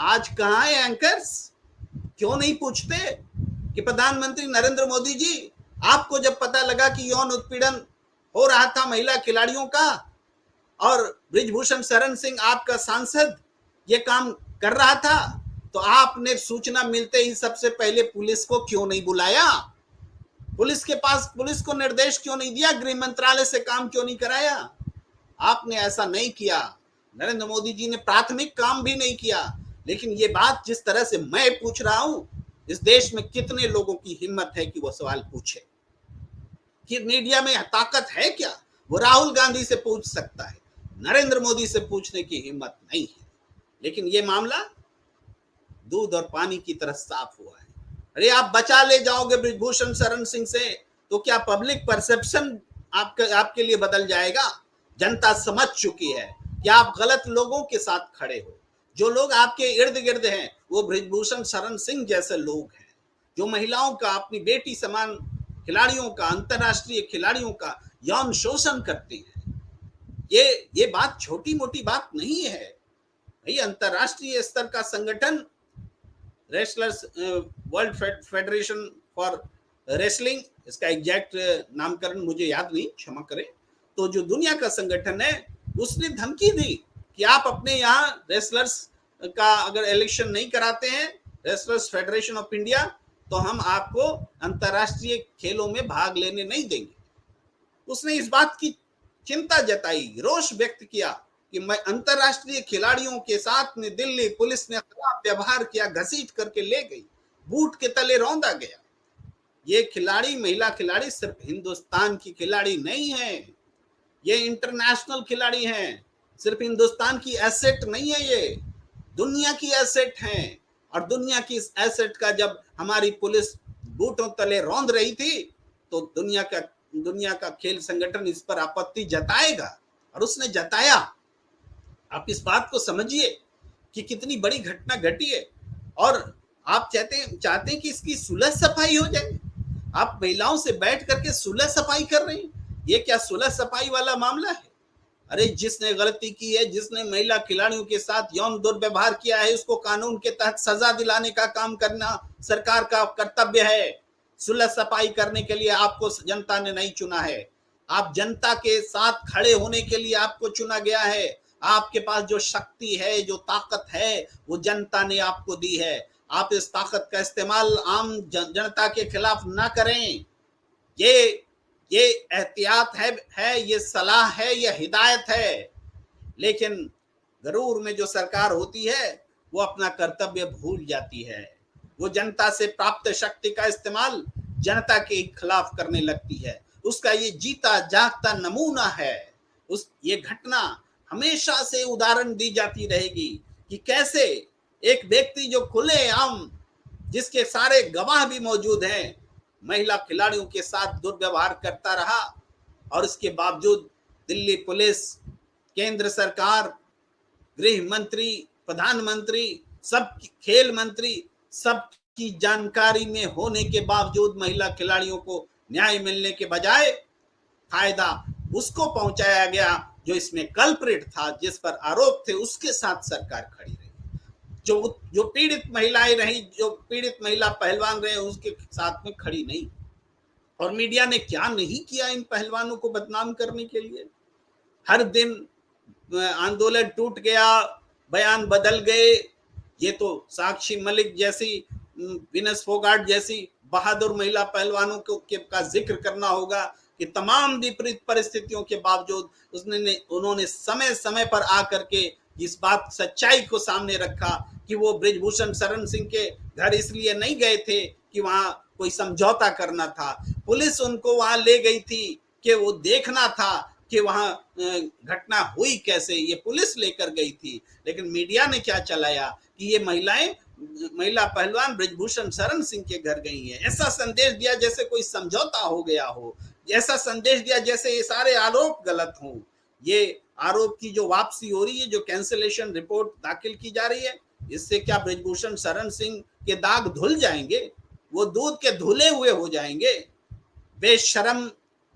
आज कहाँ है एंकर्स? क्यों नहीं पूछते कि प्रधानमंत्री नरेंद्र मोदी जी, आपको जब पता लगा कि यौन उत्पीड़न हो रहा था महिला खिलाड़ियों का और ब्रिजभूषण शरण सिंह आपका सांसद ये काम कर रहा था, तो आपने सूचना मिलते ही सबसे पहले पुलिस को क्यों नहीं बुलाया? पुलिस के पास पुलिस को निर्देश क्यों नहीं दिया? गृह मंत्रालय से काम क्यों नहीं कराया? आपने ऐसा नहीं किया। नरेंद्र मोदी जी ने प्राथमिक काम भी नहीं किया। लेकिन ये बात जिस तरह से मैं पूछ रहा हूं, इस देश में कितने लोगों की हिम्मत है कि वो सवाल पूछे? कि मीडिया में ताकत है क्या? वो राहुल गांधी से पूछ सकता है, नरेंद्र मोदी से पूछने की हिम्मत नहीं है। लेकिन ये मामला दूध और पानी की तरह साफ हुआ है। अरे आप बचा ले जाओगे ब्रिजभूषण शरण सिंह से, तो क्या पब्लिक परसेप्शन आपके लिए बदल जाएगा? जनता समझ चुकी है कि आप गलत लोगों के साथ खड़े हो। जो लोग आपके इर्द गिर्द हैं वो ब्रिजभूषण शरण सिंह जैसे लोग हैं, जो महिलाओं का, अपनी बेटी समान खिलाड़ियों का, अंतरराष्ट्रीय खिलाड़ियों का यौन शोषण करते हैं। ये बात छोटी मोटी बात नहीं है भाई। अंतरराष्ट्रीय स्तर का संगठन wrestlers world federation for wrestling, इसका एग्जैक्ट नामकरण मुझे याद नहीं, क्षमा करें, तो जो दुनिया का संगठन है उसने धमकी दी कि आप अपने यहाँ रेसलर्स का अगर इलेक्शन नहीं कराते हैं, रेसलर्स फेडरेशन ऑफ इंडिया, तो हम आपको अंतरराष्ट्रीय खेलों में भाग लेने नहीं देंगे। उसने इस बात की चिंता जताई, रोष व्यक्त किया कि मैं अंतरराष्ट्रीय खिलाड़ियों के साथ में दिल्ली पुलिस ने खराब व्यवहार किया, घसीट करके ले गई, बूट के तले रौंदा गया। ये खिलाड़ी, महिला खिलाड़ी सिर्फ हिंदुस्तान की खिलाड़ी नहीं है, ये इंटरनेशनल खिलाड़ी हैं। सिर्फ हिंदुस्तान की एसेट नहीं है, ये दुनिया की एसेट है। और दुनिया की इस एसेट का जब हमारी पुलिस बूटों तले रौंद रही थी, तो दुनिया का खेल संगठन इस पर आपत्ति जताएगा, और उसने जताया। आप इस बात को समझिए कि कितनी बड़ी घटना घटी है। और आप चाहते हैं कि इसकी सुलह सफाई हो जाए। आप महिलाओं से बैठ करके सुलह सफाई कर रहे हैं। ये क्या सुलह सफाई वाला मामला है? अरे जिसने गलती की है, जिसने महिला खिलाड़ियों के साथ यौन दुर्व्यवहार किया है, उसको कानून के तहत सजा दिलाने का काम करना सरकार का कर्तव्य है। सुलह सफाई करने के लिए आपको जनता ने नहीं चुना है। आप जनता के साथ खड़े होने के लिए आपको चुना गया है। आपके पास जो शक्ति है, जो ताकत है, वो जनता ने आपको दी है। आप इस ताकत का इस्तेमाल आम जनता के खिलाफ ना करें। ये एहतियात है, ये सलाह है, ये हिदायत है। लेकिन गरूर में जो सरकार होती है वो अपना कर्तव्य भूल जाती है। वो जनता से प्राप्त शक्ति का इस्तेमाल जनता के खिलाफ करने लगती है। उसका ये जीता जागता नमूना है। ये घटना हमेशा से उदाहरण दी जाती रहेगी कि कैसे एक व्यक्ति जो खुलेआम, जिसके सारे गवाह भी मौजूद हैं, महिला खिलाड़ियों के साथ दुर्व्यवहार करता रहा, और इसके बावजूद दिल्ली पुलिस, केंद्र सरकार, गृह मंत्री, प्रधानमंत्री, सब खेल मंत्री, सबकी जानकारी में होने के बावजूद महिला खिलाड़ियों को न्याय मिलने के बजाय फायदा उसको पहुंचाया गया जो इसमें कल्प्रिट था, जिस पर आरोप थे, उसके साथ सरकार खड़ी रही। जो पीड़ित महिलाएं रही, जो पीड़ित महिला पहलवान रहे, उसके साथ में खड़ी नहीं। और मीडिया ने क्या नहीं किया इन पहलवानों को बदनाम करने के लिए। हर दिन आंदोलन टूट गया, बयान बदल गए। ये तो साक्षी मलिक जैसी, विनस फोगाट जैसी बहादुर महिला पहलवानों का जिक्र करना होगा कि तमाम विपरीत परिस्थितियों के बावजूद उन्होंने समय समय पर आकर के इस बात सच्चाई को सामने रखा कि वो ब्रिजभूषण शरण सिंह के घर इसलिए नहीं गए थे कि वहां कोई समझौता करना था। पुलिस उनको वहां ले गई थी कि वो देखना था कि वहां घटना हुई कैसे, ये पुलिस लेकर गई थी। लेकिन मीडिया ने क्या चलाया कि ये महिला पहलवान ब्रिजभूषण शरण सिंह के घर गई हैं। ऐसा संदेश दिया जैसे कोई समझौता हो गया हो, ऐसा संदेश दिया जैसे ये सारे आरोप गलत हों। ये आरोप की जो वापसी हो रही है, जो कैंसिलेशन रिपोर्ट दाखिल की जा रही है, इससे क्या ब्रिजभूषण शरण सिंह के दाग धुल जाएंगे? वो दूध के धुले हुए हो जाएंगे? बेशरम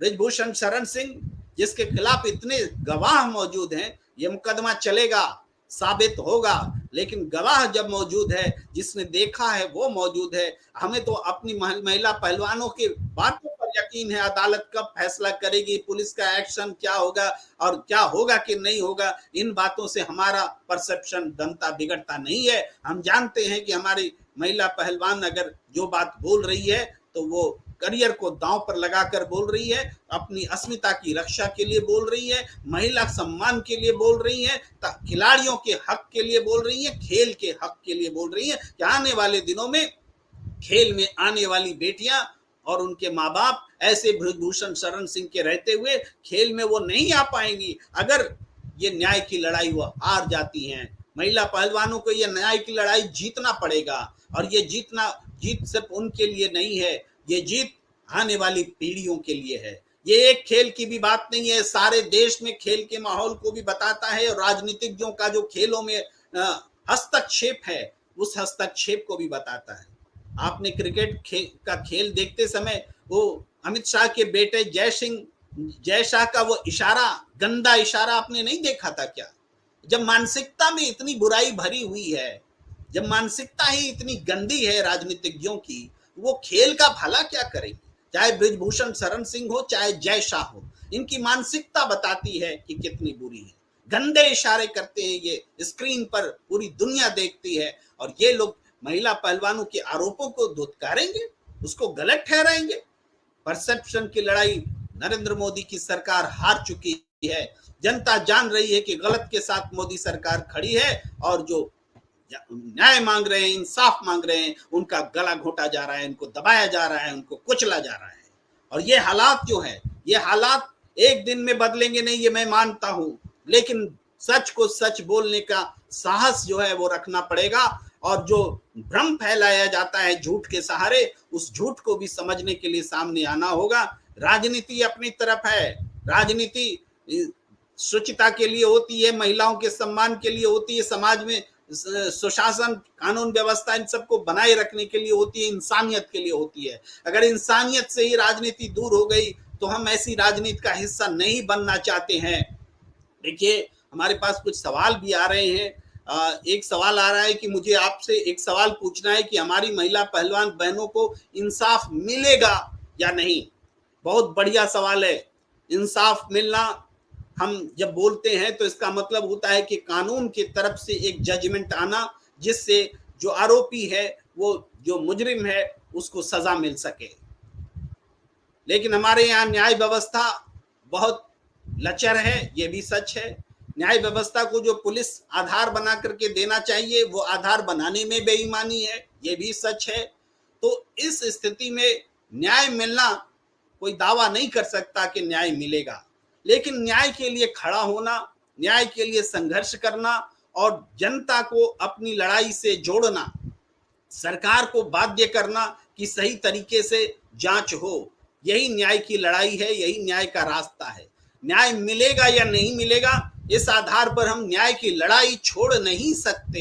ब्रिजभूषण शरण सिंह, जिसके खिलाफ इतने गवाह मौजूद हैं, ये मुकदमा चलेगा, साबित होगा, लेकिन गवाह जब मौजूद है, जिसने देखा है वो मौजूद है। हमें तो अपनी महिला पहलवानों के बातों पर यकीन है, अदालत कब फैसला करेगी, पुलिस का एक्शन क्या होगा और क्या होगा कि नहीं होगा, इन बातों से हमारा परसेप्शन बनता बिगड़ता नहीं है। हम जानते हैं कि हमारी महिला पहलवान अगर जो बात बोल रही है तो वो करियर को दांव पर लगाकर बोल रही है, अपनी अस्मिता की रक्षा के लिए बोल रही है, महिला सम्मान के लिए बोल रही है, खिलाड़ियों के हक के लिए बोल रही है, खेल के हक के लिए बोल रही है कि आने वाले दिनों में खेल में आने वाली बेटियां और उनके माँ बाप ऐसे ब्रजभूषण शरण सिंह के रहते हुए खेल में वो नहीं आ पाएंगी। अगर ये न्याय की लड़ाई वो हार जाती हैं, महिला पहलवानों को ये न्याय की लड़ाई जीतना पड़ेगा। और ये जीत सिर्फ उनके लिए नहीं है, ये जीत आने वाली पीढ़ियों के लिए है। ये एक खेल की भी बात नहीं है, सारे देश में खेल के माहौल को भी बताता है और राजनीतिज्ञों का जो खेलों में हस्तक्षेप है उस हस्तक्षेप को भी बताता है। आपने क्रिकेट का खेल देखते समय वो अमित शाह के बेटे जय शाह का वो इशारा, गंदा इशारा आपने नहीं देखा था क्या? जब मानसिकता में इतनी बुराई भरी हुई है, जब मानसिकता ही इतनी गंदी है राजनीतिज्ञों की, वो खेल का भला क्या करेंगे? चाहे ब्रिजभूषण शरण सिंह हो चाहे जय शाह हो, इनकी मानसिकता बताती है कि कितनी बुरी है। गंदे इशारे करते हैं, ये स्क्रीन पर पूरी दुनिया देखती है और ये लोग महिला पहलवानों के आरोपों को धुतकारेंगे, उसको गलत ठहराएंगे। परसेप्शन की लड़ाई नरेंद्र मोदी की सरकार हार चुकी है। जनता जान रही है कि गलत के साथ मोदी सरकार खड़ी है और जो न्याय मांग रहे हैं, इंसाफ मांग रहे हैं, उनका गला घोटा जा रहा है, उनको दबाया जा रहा है, उनको कुचला जा रहा है। और ये हालात जो है, ये हालात एक दिन में बदलेंगे नहीं, ये मैं मानता हूं, लेकिन सच को सच बोलने का साहस जो है वो रखना पड़ेगा। और जो भ्रम फैलाया जाता है झूठ के सहारे, उस झूठ को भी समझने के लिए सामने आना होगा। राजनीति अपनी तरफ है, राजनीति शुचिता के लिए होती है, महिलाओं के सम्मान के लिए होती है, समाज में सुशासन कानून व्यवस्था इन सबको बनाए रखने के लिए होती है, इंसानियत के लिए होती है। अगर इंसानियत से ही राजनीति दूर हो गई तो हम ऐसी राजनीति का हिस्सा नहीं बनना चाहते हैं। देखिए, हमारे पास कुछ सवाल भी आ रहे हैं। एक सवाल आ रहा है कि मुझे आपसे एक सवाल पूछना है कि हमारी महिला पहलवान बहनों को इंसाफ मिलेगा या नहीं। बहुत बढ़िया सवाल है। इंसाफ मिलना, हम जब बोलते हैं तो इसका मतलब होता है कि कानून की तरफ से एक जजमेंट आना, जिससे जो आरोपी है, वो जो मुजरिम है, उसको सजा मिल सके। लेकिन हमारे यहाँ न्याय व्यवस्था बहुत लचर है, ये भी सच है। न्याय व्यवस्था को जो पुलिस आधार बना करके देना चाहिए, वो आधार बनाने में बेईमानी है, ये भी सच है। तो इस स्थिति में न्याय मिलना, कोई दावा नहीं कर सकता कि न्याय मिलेगा, लेकिन न्याय के लिए खड़ा होना, न्याय के लिए संघर्ष करना और जनता को अपनी लड़ाई से जोड़ना, सरकार को बाध्य करना कि सही तरीके से जांच हो, यही न्याय की लड़ाई है, यही न्याय का रास्ता है। न्याय मिलेगा या नहीं मिलेगा, इस आधार पर हम न्याय की लड़ाई छोड़ नहीं सकते।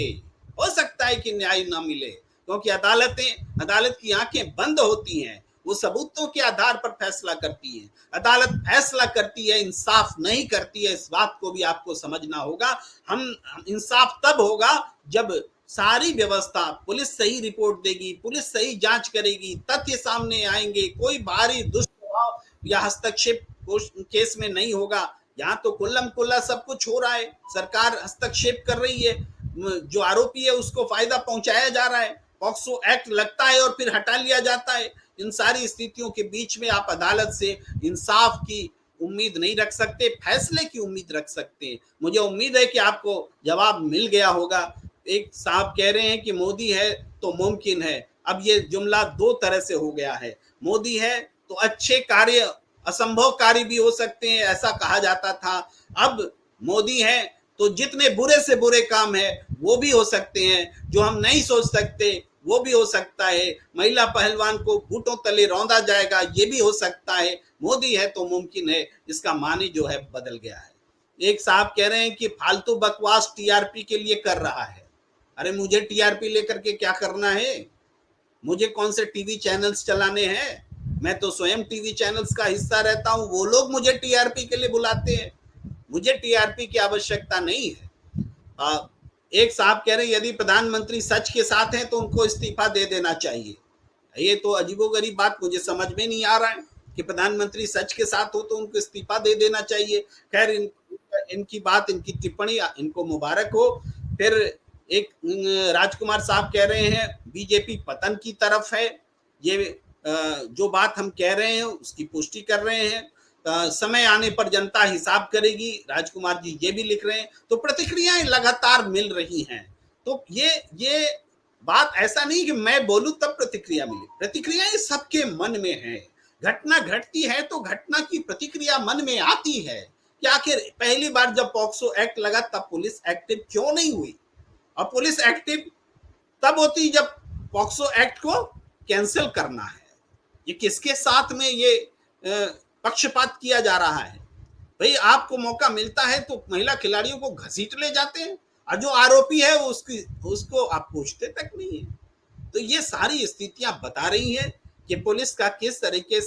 हो सकता है कि न्याय ना मिले, क्योंकि अदालत की आंखें बंद होती हैं, वो सबूतों के आधार पर फैसला करती है। अदालत फैसला करती है, इंसाफ नहीं करती है, इस बात को भी आपको समझना होगा। हम इंसाफ तब होगा जब सारी व्यवस्था, पुलिस सही रिपोर्ट देगी, पुलिस सही जांच करेगी, तथ्य सामने आएंगे, कोई बाहरी दुष्प्रभाव या हस्तक्षेप केस में नहीं होगा। यहाँ तो कुल्लम कुल्ला सब कुछ हो रहा है, सरकार हस्तक्षेप कर रही है, जो आरोपी है उसको फायदा पहुंचाया जा रहा है, पॉक्सो एक्ट लगता है और फिर हटा लिया जाता है। इन सारी स्थितियों के बीच में आप अदालत से इंसाफ की उम्मीद नहीं रख सकते, फैसले की उम्मीद रख सकते हैं। मुझे उम्मीद है कि आपको जवाब मिल गया होगा। एक साहब कह रहे हैं कि मोदी है तो मुमकिन है। अब ये जुमला दो तरह से हो गया है। मोदी है तो अच्छे कार्य, असंभव कार्य भी हो सकते हैं, ऐसा कहा जाता था। अब मोदी है तो जितने बुरे से बुरे काम है वो भी हो सकते हैं, जो हम नहीं सोच सकते वो भी हो सकता है। महिला पहलवान को बूटों तले रौंदा जाएगा, ये भी हो सकता है। मोदी है तो मुमकिन है, इसका मानी जो है बदल गया है। एक साहब कह रहे हैं कि फालतू बकवास टीआरपी के लिए कर रहा है। अरे मुझे टीआरपी लेकर के क्या करना है? मुझे कौन से टीवी चैनल्स चलाने हैं? मैं तो स्वयं टीवी चैनल्स का हिस्सा रहता हूं, वो लोग मुझे टीआरपी के लिए बुलाते हैं। मुझे टीआरपी की आवश्यकता नहीं है। एक साहब कह रहे हैं यदि प्रधानमंत्री सच के साथ हैं तो उनको इस्तीफा दे देना चाहिए। ये तो अजीबोगरीब बात, मुझे समझ में नहीं आ रहा है कि प्रधानमंत्री सच के साथ हो तो उनको इस्तीफा दे देना चाहिए। खैर इनकी बात, इनकी टिप्पणी, इनको मुबारक हो। फिर एक राजकुमार साहब कह रहे हैं बीजेपी पतन की तरफ है। ये जो बात हम कह रहे हैं उसकी पुष्टि कर रहे हैं। समय आने पर जनता हिसाब करेगी, राजकुमार जी ये भी लिख रहे हैं। तो प्रतिक्रियाएं लगातार मिल रही हैं। तो ये बात ऐसा नहीं कि मैं बोलूं तब प्रतिक्रिया मिले, प्रतिक्रियाएं सबके मन में है। घटना घटती है तो घटना की प्रतिक्रिया मन में आती है कि आखिर पहली बार जब पॉक्सो एक्ट लगा तब पुलिस एक्टिव क्यों नहीं हुई, और पुलिस एक्टिव तब होती जब पॉक्सो एक्ट को कैंसिल करना है। ये किसके साथ में ये पक्षपात किया जा रहा है? भाई आपको मौका मिलता है तो महिला खिलाड़ियों को घसीट ले जाते हैं, और जो आरोपी है उसको आप पूछते तक नहीं है। तो ये सारी स्थितियां बता रही हैं कि पुलिस का किस तरीके से